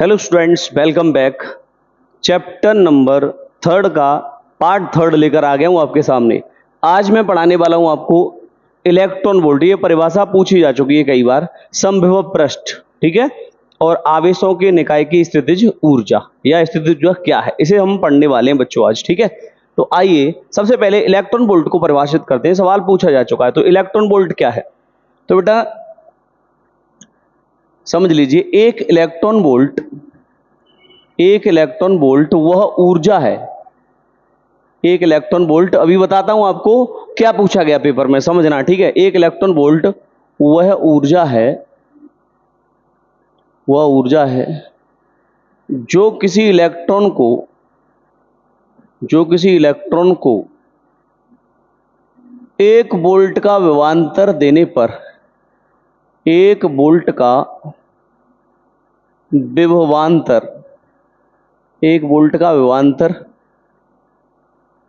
Hello students, welcome back. Chapter number 3 का part 3 लेकर आ गया हूँ आपके सामने। आज मैं पढ़ाने वाला हूँ आपको इलेक्ट्रॉन वोल्ट। ये परिभाषा पूछी जा चुकी है कई बार। समविभव पृष्ठ, ठीक है, और आवेशों के निकाय की स्थितिज ऊर्जा या स्थितिज ऊर्जा क्या है, इसे हम पढ़ने वाले हैं बच्चों आज, ठीक है। तो आइए सबसे पहले इलेक्ट्रॉन वोल्ट को परिभाषित करते हैं। सवाल पूछा जा चुका है, तो इलेक्ट्रॉन वोल्ट क्या है? तो बेटा समझ लीजिए, एक इलेक्ट्रॉन वोल्ट वह ऊर्जा है। एक इलेक्ट्रॉन वोल्ट, अभी बताता हूं आपको क्या पूछा गया पेपर में, समझना, ठीक है। एक इलेक्ट्रॉन वोल्ट वह ऊर्जा है जो किसी इलेक्ट्रॉन को 1 वोल्ट का विभवांतर देने पर 1 वोल्ट का विभवांतर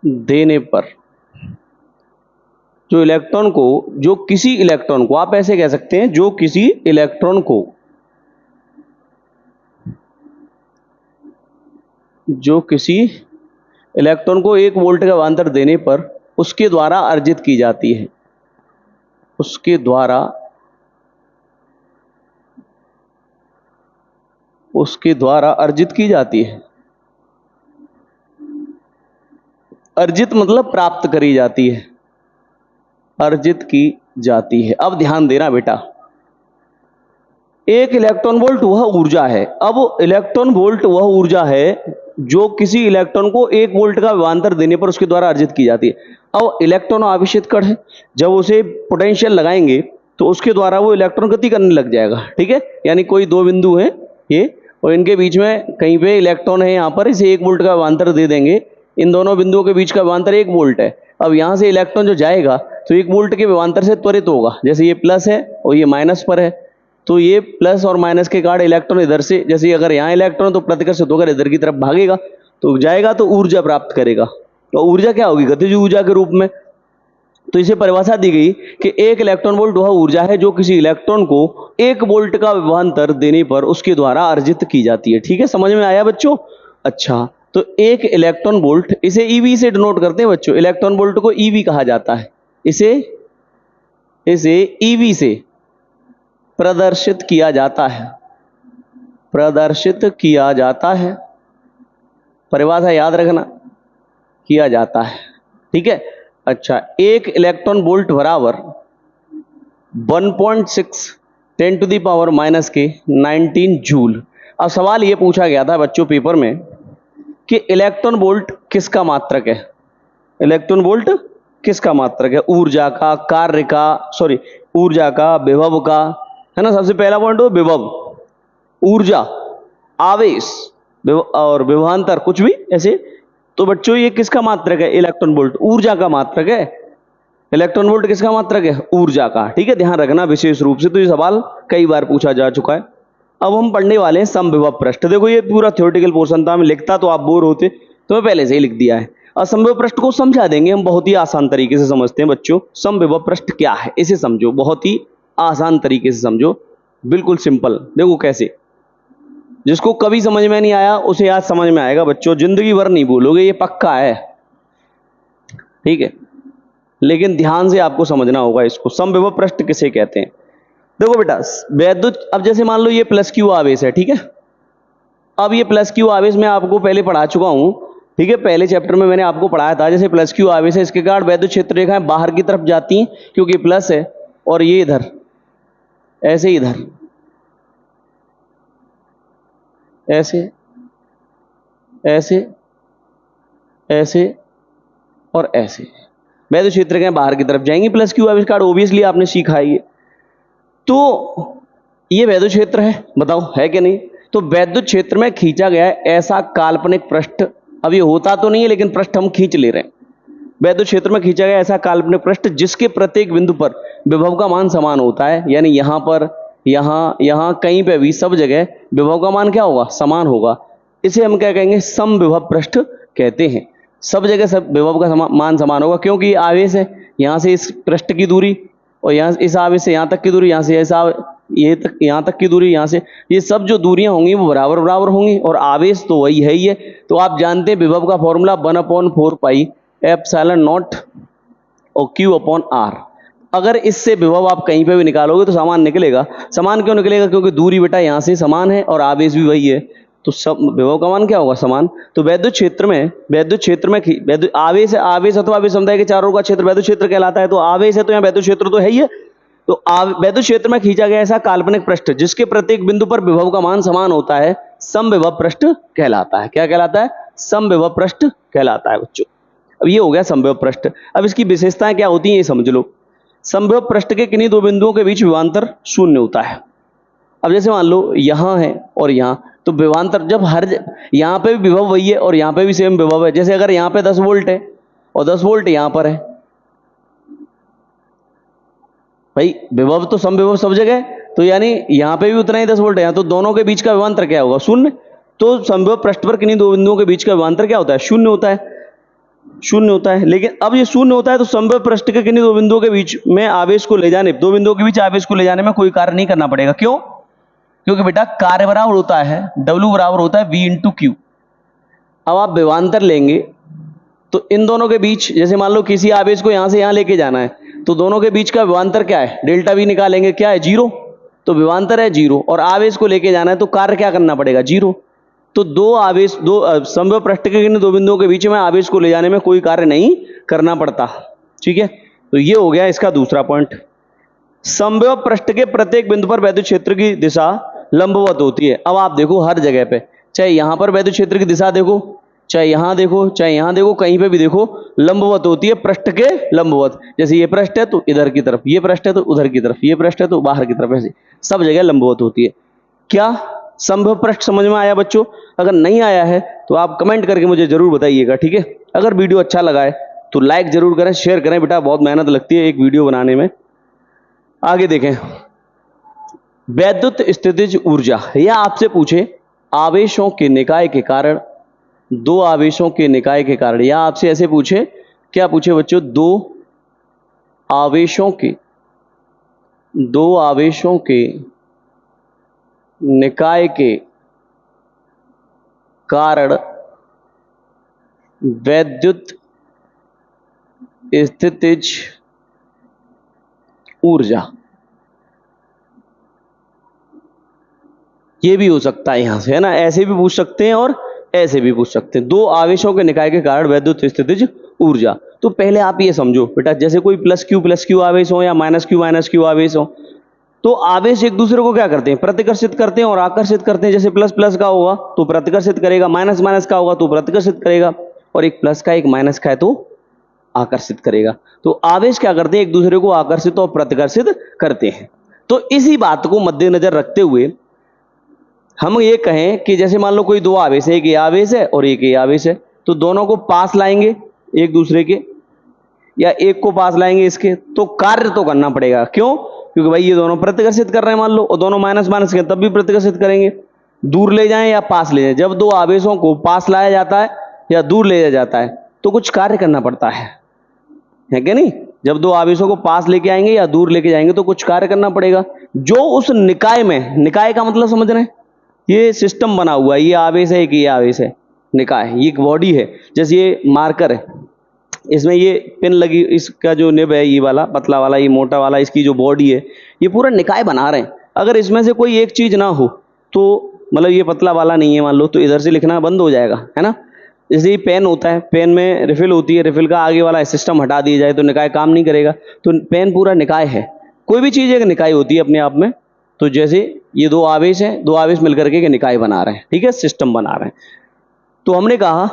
देने पर जो किसी इलेक्ट्रॉन को, आप ऐसे कह सकते हैं, जो किसी इलेक्ट्रॉन को 1 वोल्ट का विभवांतर देने पर उसके द्वारा अर्जित की जाती है। उसके द्वारा अर्जित की जाती है। अर्जित मतलब प्राप्त करी जाती है, अर्जित की जाती है। अब ध्यान देना बेटा, एक इलेक्ट्रॉन वोल्ट वह ऊर्जा है। अब इलेक्ट्रॉन वोल्ट वह ऊर्जा है जो किसी इलेक्ट्रॉन को 1 वोल्ट का विभवांतर देने पर उसके द्वारा अर्जित की जाती है। अब इलेक्ट्रॉन आवेशित कण है, जब उसे पोटेंशियल लगाएंगे तो उसके द्वारा वो इलेक्ट्रॉन गति करने लग जाएगा, ठीक है। यानी कोई 2 बिंदु हैं ये, और इनके बीच में कहीं पे इलेक्ट्रॉन है, यहाँ पर इसे 1 वोल्ट का विभवांतर दे देंगे। इन दोनों बिंदुओं के बीच का विभवांतर 1 वोल्ट है। अब यहाँ से इलेक्ट्रॉन जो जाएगा तो 1 वोल्ट के विभवांतर से त्वरित होगा। जैसे ये प्लस है और ये माइनस पर है, तो ये प्लस और माइनस के कारण इलेक्ट्रॉन इधर से, जैसे अगर यहाँ इलेक्ट्रॉन तो प्रतिकर्षित होकर इधर की तरफ भागेगा, तो जाएगा तो ऊर्जा प्राप्त करेगा। तो ऊर्जा क्या होगी? गतिज ऊर्जा के रूप में। तो इसे परिभाषा दी गई कि एक इलेक्ट्रॉन वोल्ट वह ऊर्जा है जो किसी इलेक्ट्रॉन को 1 वोल्ट का विभवांतर देने पर उसके द्वारा अर्जित की जाती है, ठीक है। समझ में आया बच्चों? अच्छा, तो एक इलेक्ट्रॉन वोल्ट, इसे ईवी से डिनोट करते हैं बच्चों। इलेक्ट्रॉन वोल्ट को ईवी कहा जाता है। इसे ईवी से प्रदर्शित किया जाता है। परिभाषा याद रखना, किया जाता है, ठीक है। अच्छा, एक इलेक्ट्रॉन वोल्ट बराबर 1.6 10⁻⁻⁻19 जूल। अब सवाल यह पूछा गया था बच्चों पेपर में कि इलेक्ट्रॉन वोल्ट किसका मात्रक है? इलेक्ट्रॉन वोल्ट किसका मात्रक है? ऊर्जा का, कार्य का, सॉरी ऊर्जा का, विभव का, है ना। सबसे पहला पॉइंट हो विभव, ऊर्जा, आवेश और विभवांतर, कुछ भी ऐसे। तो बच्चों ये किसका मात्रक है? इलेक्ट्रॉन वोल्ट ऊर्जा का मात्रक है। इलेक्ट्रॉन वोल्ट किसका मात्रक है? ऊर्जा का, ठीक है। ध्यान रखना विशेष रूप से, तो ये सवाल कई बार पूछा जा चुका है। अब हम पढ़ने वाले हैं समविभव पृष्ठ। देखो ये पूरा थ्योरेटिकल पोर्शन था, मैं लिखता तो आप बोर होते, तो मैं पहले से ही लिख दिया है। और समविभव पृष्ठ को समझा देंगे हम, बहुत ही आसान तरीके से समझते हैं बच्चों। समविभव पृष्ठ क्या है इसे समझो, बहुत ही आसान तरीके से समझो, बिल्कुल सिंपल। देखो कैसे, जिसको कभी समझ में नहीं आया उसे आज समझ में आएगा बच्चों। जिंदगी भर नहीं भूलोगे, ये पक्का है, ठीक है। लेकिन ध्यान से आपको समझना होगा इसको। समविभव पृष्ठ किसे कहते हैं? देखो बेटा, वैद्युत, अब जैसे मान लो ये प्लस क्यू आवेश है, ठीक है। अब ये प्लस क्यू आवेश मैं आपको पहले पढ़ा चुका हूं, ठीक है। पहले चैप्टर में मैंने आपको पढ़ाया था। जैसे प्लस क्यू आवेश है, इसके कारण वैद्युत क्षेत्र रेखाएं बाहर की तरफ जाती हैं क्योंकि प्लस है, और ये इधर ऐसे, इधर ऐसे, ऐसे, ऐसे और ऐसे वैद्युत क्षेत्र के बाहर की तरफ जाएंगी। प्लस क्यू आवेश कार्ड ओबियसली आपने सीखा है ये। तो ये वैद्युत क्षेत्र है, बताओ है कि नहीं? तो वैद्युत क्षेत्र में खींचा गया है ऐसा काल्पनिक पृष्ठ, अब ये होता तो नहीं है लेकिन पृष्ठ हम खींच ले रहे हैं। वैद्युत क्षेत्र में खींचा गया ऐसा काल्पनिक पृष्ठ जिसके प्रत्येक बिंदु पर विभव का मान समान होता है। यानी यहां पर, यहां कहीं पे भी, सब जगह विभव का मान क्या होगा? समान होगा। इसे हम क्या कहेंगे? समविभव पृष्ठ कहते हैं। सब जगह सब विभव का मान समान होगा, क्योंकि ये आवेश है, यहां से इस पृष्ठ की दूरी और यहां इस आवेश से यहां तक की दूरी, यहां से ऐसा ये तक, यहाँ तक की दूरी, यहाँ से ये सब जो दूरियां होंगी वो बराबर बराबर होंगी, और आवेश तो वही है ही है। तो आप जानते हैं विभव का फॉर्मूला 1/4 पाई एप्सिलॉन नॉट और Q अपॉन R। अगर इससे विभव आप कहीं पे भी निकालोगे तो समान निकलेगा। समान क्यों निकलेगा? क्योंकि दूरी बेटा यहाँ से समान है और आवेश भी वही है, तो सब विभव का मान क्या होगा? समान। तो वैद्युत क्षेत्र में आवेश है, आवेश अथवा विषमता के चारों का क्षेत्र वैद्युत क्षेत्र कहलाता है। तो आवेश है तो यहाँ वैद्युत क्षेत्र तो है ही है। तो वैद्युत क्षेत्र में खींचा गया ऐसा काल्पनिक पृष्ठ जिसके प्रत्येक बिंदु पर विभव का मान समान होता है, समविभव पृष्ठ कहलाता है। क्या कहलाता है? समविभव पृष्ठ कहलाता है बच्चों। अब ये हो गया समविभव पृष्ठ। अब इसकी विशेषताएं क्या होती हैं ये समझ लो। समविभव पृष्ठ के किन्हीं दो बिंदुओं के बीच विभवांतर शून्य होता है। अब जैसे मान लो यहाँ है और यहाँ, तो विभवांतर जब यहाँ पे भी विभव वही है और यहाँ पे भी सेम विभव है। जैसे अगर यहाँ पे 10 वोल्ट है और 10 वोल्ट यहाँ पर है, भाई विभव तो समविभव सब जगह है, तो यानी यहाँ पे भी उतना ही 10 वोल्ट है, तो दोनों के बीच का विभवांतर क्या होगा? शून्य। तो समविभव पृष्ठ पर किन्हीं दो बिंदुओं के बीच का विभवांतर क्या होता है? शून्य होता है। शून्य होता है। लेकिन अब ये शून्य होता है तो समविभव पृष्ठ के किन्हीं दो बिंदुओं के बीच में आवेश को ले जाने, दो बिंदुओं के बीच आवेश को ले जाने में कोई कार्य नहीं करना पड़ेगा। क्यों? क्योंकि बेटा कार्य बराबर होता है, W बराबर होता है V इंटू Q। अब आप विभवांतर लेंगे तो इन दोनों के बीच, जैसे मान लो किसी आवेश को यहां से यहां लेके जाना है, तो दोनों के बीच का विभवांतर क्या है? डेल्टा V निकालेंगे, क्या है? 0। तो विभवांतर है 0 और आवेश को लेके जाना है तो कार्य क्या करना पड़ेगा? 0। तो दो समविभव पृष्ठ के दो बिंदुओं के बीच में आवेश को ले जाने में कोई कार्य नहीं करना पड़ता। ठीक है, तो ये हो गया इसका दूसरा पॉइंट। समविभव पृष्ठ के प्रत्येक बिंदु पर वैद्युत क्षेत्र की दिशा लंबवत होती है। अब आप देखो हर जगह पे, चाहे यहां पर वैद्युत क्षेत्र की दिशा देखो, चाहे यहां देखो, चाहे यहां देखो, कहीं पे भी देखो लंबवत होती है, पृष्ठ के लंबवत। जैसे ये पृष्ठ है तो इधर की तरफ, ये पृष्ठ है तो उधर की तरफ, ये पृष्ठ है तो बाहर की तरफ, ऐसे सब जगह लंबवत होती है। क्या समविभव पृष्ठ समझ में आया बच्चों? अगर नहीं आया है तो आप कमेंट करके मुझे जरूर बताइएगा। ठीक है, अगर वीडियो अच्छा लगा है तो लाइक जरूर करें, शेयर करें। बेटा बहुत मेहनत लगती है एक वीडियो बनाने में। आगे देखें, वैद्युत स्थितिज ऊर्जा। यह आपसे पूछे आवेशों के निकाय के कारण, दो आवेशों के निकाय के कारण, या आपसे ऐसे पूछे, क्या पूछे बच्चों? दो आवेशों के निकाय के कारण वैद्युत स्थितिज ऊर्जा। ये भी हो सकता है यहां से, है ना, ऐसे भी पूछ सकते हैं और ऐसे भी पूछ सकते हैं। दो आवेशों के निकाय के कारण वैद्युत स्थितिज ऊर्जा। तो पहले आप ये समझो बेटा, जैसे कोई प्लस क्यू आवेश हो या माइनस क्यू आवेश हो, तो आवेश एक दूसरे को क्या करते हैं? प्रतिकर्षित करते हैं और आकर्षित करते हैं। जैसे प्लस प्लस का होगा तो प्रतिकर्षित करेगा, माइनस माइनस का होगा तो प्रतिकर्षित करेगा, और एक प्लस का एक माइनस का है तो आकर्षित करेगा। तो आवेश क्या करते हैं? एक दूसरे को आकर्षित और प्रतिकर्षित करते हैं। तो इसी बात को मद्देनजर रखते हुए हम ये कहें कि जैसे मान लो कोई दो आवेश है, एक ये आवेश है और एक ये आवेश है, तो दोनों को पास लाएंगे एक दूसरे के, या एक को पास लाएंगे इसके, तो कार्य तो करना पड़ेगा। क्यों? क्योंकि भाई ये दोनों प्रतिकर्षित कर रहे हैं मान लो, और दोनों माइनस माइनस के तब भी प्रतिकर्षित करेंगे। दूर ले जाएं या पास ले जाएं, जब दो आवेशों को पास लाया जाता है या दूर ले जाया जाता है तो कुछ कार्य करना पड़ता है क्या नहीं? जब दो आवेशों को पास लेके आएंगे या दूर लेके जाएंगे तो कुछ कार्य करना पड़ेगा, जो उस निकाय में, निकाय का मतलब समझ रहे हैं, ये सिस्टम बना हुआ है, ये आवेश है कि ये आवेश है, निकाय, ये एक बॉडी है। जैसे ये मार्कर है, इसमें ये पिन लगी, इसका जो निब है ये वाला पतला वाला, ये मोटा वाला, इसकी जो बॉडी है, ये पूरा निकाय बना रहे हैं। अगर इसमें से कोई एक चीज ना हो तो, मतलब ये पतला वाला नहीं है मान लो, तो इधर से लिखना बंद हो जाएगा, है ना। जैसे ये पेन होता है, पेन में रिफिल होती है, रिफिल का आगे वाला सिस्टम हटा दिया जाए तो निकाय काम नहीं करेगा। तो पेन पूरा निकाय है, कोई भी चीज एक निकाय होती है अपने आप में। तो जैसे ये दो आवेश हैं, दो आवेश मिलकर के निकाय बना रहे हैं, ठीक है, सिस्टम बना रहे हैं। तो हमने कहा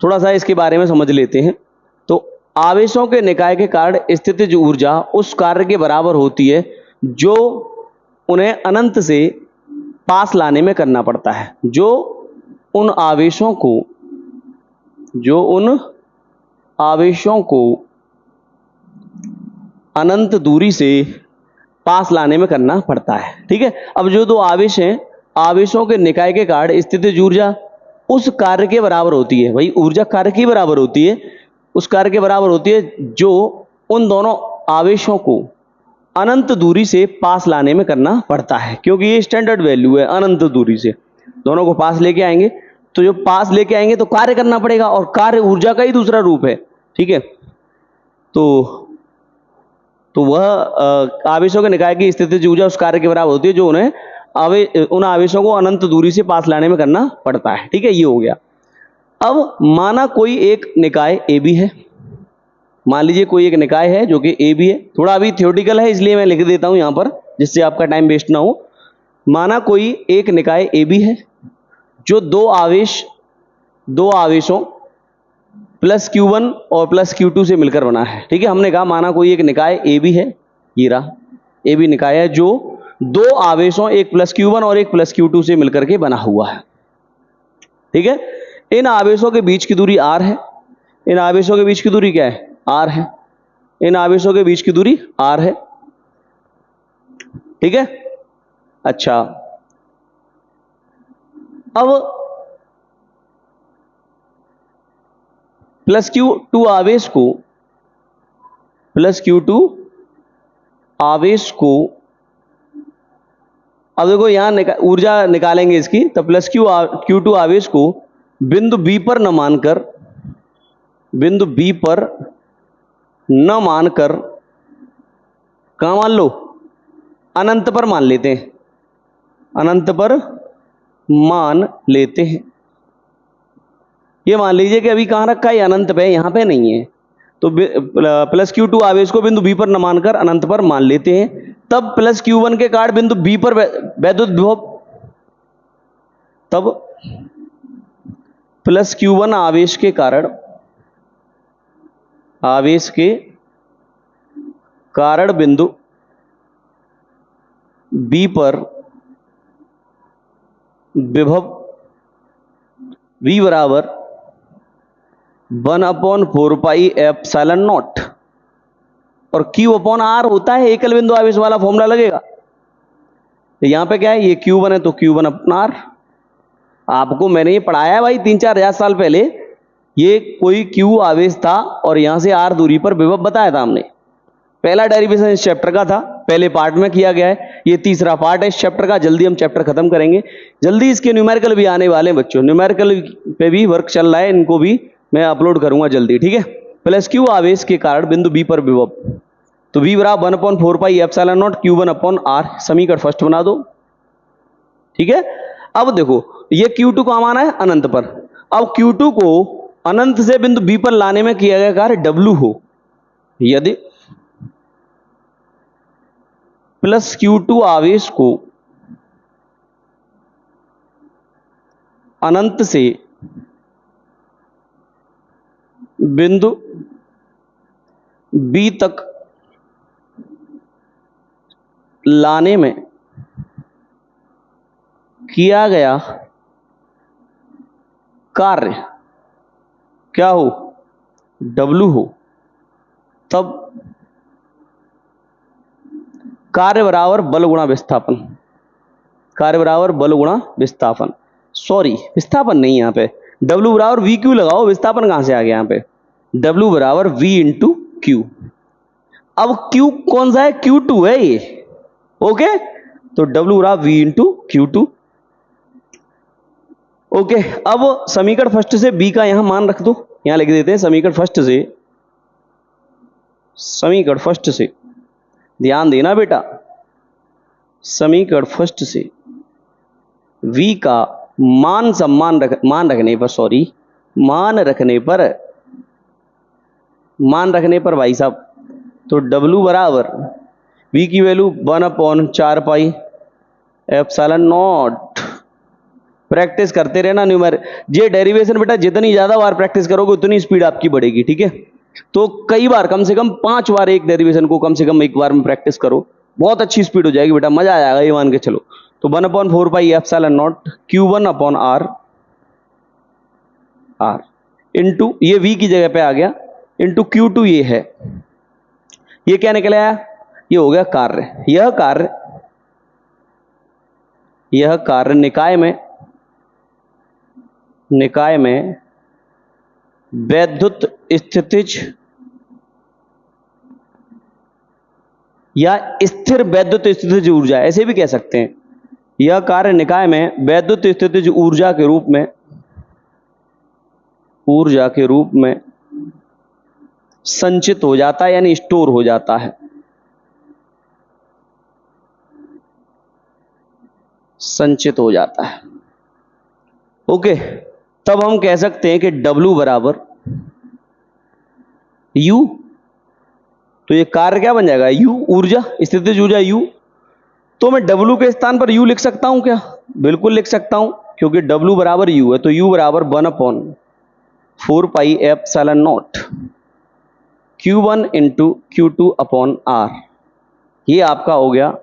थोड़ा सा इसके बारे में समझ लेते हैं। तो आवेशों के निकाय के कारण स्थितिज ऊर्जा उस कार्य के बराबर होती है जो उन्हें अनंत से पास लाने में करना पड़ता है। जो उन आवेशों को अनंत दूरी से पास लाने में करना पड़ता है, ठीक है। अब जो दो आवेश हैं, आवेशों के निकाय के कारण स्थितिज ऊर्जा उस कार्य के बराबर होती है। भाई ऊर्जा कार्य की बराबर होती है, उस कार्य के बराबर होती है जो उन दोनों आवेशों को अनंत दूरी से पास लाने में करना पड़ता है, क्योंकि ये स्टैंडर्ड वैल्यू है। अनंत दूरी से दोनों को पास लेके आएंगे, तो जो पास लेके आएंगे तो कार्य करना पड़ेगा, और कार्य ऊर्जा का ही दूसरा रूप है। ठीक है, तो वह आवेशों के निकाय की स्थितिज ऊर्जा उस कार्य के बराबर होती है जो उन्हें उन आवेशों को अनंत दूरी से पास लाने में करना पड़ता है। ठीक है, ये हो गया। अब माना कोई एक निकाय ए बी है, मान लीजिए कोई एक निकाय है जो कि ए बी है। थोड़ा अभी थ्योरेटिकल है, इसलिए मैं लिख देता हूं यहां पर, जिससे आपका टाइम वेस्ट ना हो। माना कोई एक निकाय ए बी है जो दो आवेशों प्लस Q1 और प्लस Q2 से मिलकर बना है। ठीक है, हमने कहा माना कोई एक निकाय ए बी है, ये रहा ए बी निकाय है जो दो आवेशों, एक प्लस Q1 और एक प्लस Q2 से मिलकर के बना हुआ है। ठीक है, इन आवेशों के बीच की दूरी r है। इन आवेशों के बीच की दूरी क्या है? r है। इन आवेशों के बीच की दूरी r है। ठीक है, अच्छा, अब प्लस Q2 आवेश को अब देखो यहां ऊर्जा निकालेंगे इसकी, तो प्लस Q2 आवेश को बिंदु B पर न मानकर कहां मान लो? अनंत पर मान लेते हैं। अनंत पर मान लेते हैं। ये मान लीजिए कि अभी कहां रखा है? अनंत पे, यहां पे नहीं है। तो प्लस Q2 आवेश को बिंदु B पर न मानकर अनंत पर मान लेते हैं। तब प्लस Q1 के कारण बिंदु B पर वैद्युत विभव, तब प्लस Q1 आवेश के कारण बिंदु B पर विभव V बराबर 1/4πε0 और Q/R होता है, एकल बिंदु आवेश वाला फॉर्मूला लगेगा। तो यहां पे क्या है? ये Q1 है तो Q1/R। आपको मैंने ये पढ़ाया है भाई 3-4 हजार साल पहले। ये कोई Q आवेश था और यहां से R दूरी पर विभव बताया था हमने। पहला डेरिवेशन इस चैप्टर का था, पहले पार्ट में किया गया है। ये तीसरा पार्ट है इस चैप्टर का। जल्दी हम चैप्टर खत्म करेंगे, जल्दी इसके न्यूमेरिकल भी आने वाले हैं बच्चों। न्यूमेरिकल पे भी वर्क चल रहा है, इनको भी मैं अपलोड करूंगा जल्दी। ठीक है, प्लस Q आवेश के कारण बिंदु B पर विभव, तो V बराबर 1/4πε0 Q1/R। समीकरण फर्स्ट बना दो। ठीक है, अब देखो ये Q2 को माना है अनंत पर। अब Q2 को अनंत से बिंदु B पर लाने में किया गया कार्य W हो, यदि प्लस Q2 आवेश को अनंत से बिंदु B तक लाने में किया गया कार्य क्या हो? W हो, तब कार्य बराबर बल गुणा विस्थापन। कार्य बराबर बल गुणा विस्थापन, सॉरी विस्थापन नहीं, यहां पे W बराबर V क्यू लगाओ। विस्थापन कहां से आ गया? यहां पे W बराबर V इंटू क्यू। अब Q कौन सा है? Q2 है ये। ओके, तो W बराबर V इंटू Q2। ओके, अब समीकरण फर्स्ट से B का यहां मान रख दो, यहां लिख देते हैं समीकरण फर्स्ट से ध्यान देना बेटा। समीकरण फर्स्ट से V का मान रखने पर भाई साहब, तो W बराबर V की वैल्यू 1/4πε0। प्रैक्टिस करते रहना न्यूमेरिकल। ये डेरिवेशन बेटा जितनी ज्यादा बार प्रैक्टिस करोगे उतनी स्पीड आपकी बढ़ेगी। ठीक है, तो कई बार, कम से कम 5 बार एक डेरिवेशन को कम से कम एक बार में प्रैक्टिस करो, बहुत अच्छी स्पीड हो जाएगी बेटा, मजा आ जाएगा ये मान के चलो। तो 1/4πε0 Q1/R इंटू ये V की जगह पे आ गया, इंटू Q2 ये है। ये क्या निकल आया? ये हो गया कार्य। यह कार्य निकाय में वैद्युत स्थितिज या स्थिर वैद्युत स्थितिज ऊर्जा, ऐसे भी कह सकते हैं। यह कार्य निकाय में वैद्युत स्थितिज ऊर्जा के रूप में संचित हो जाता है, यानी स्टोर हो जाता है। संचित हो जाता है। ओके, तब हम कह सकते हैं कि W बराबर U, तो ये कार्य क्या बन जाएगा, U, ऊर्जा, स्थितिज ऊर्जा U। तो मैं W के स्थान पर U लिख सकता हूं क्या? बिल्कुल लिख सकता हूं, क्योंकि W बराबर U है, तो U बराबर 1/4πε0 Q1 इंटू Q2/R। ये आपका हो गया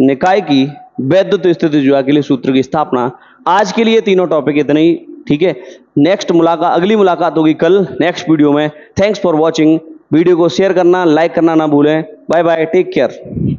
निकाय की वैद्युत स्थितिज ऊर्जा के लिए सूत्र की स्थापना। आज के लिए तीनों टॉपिक इतने ही, ठीक है। अगली मुलाकात होगी कल नेक्स्ट वीडियो में। Thanks for watching. वीडियो को शेयर करना, लाइक करना ना भूलें। Bye bye, take care.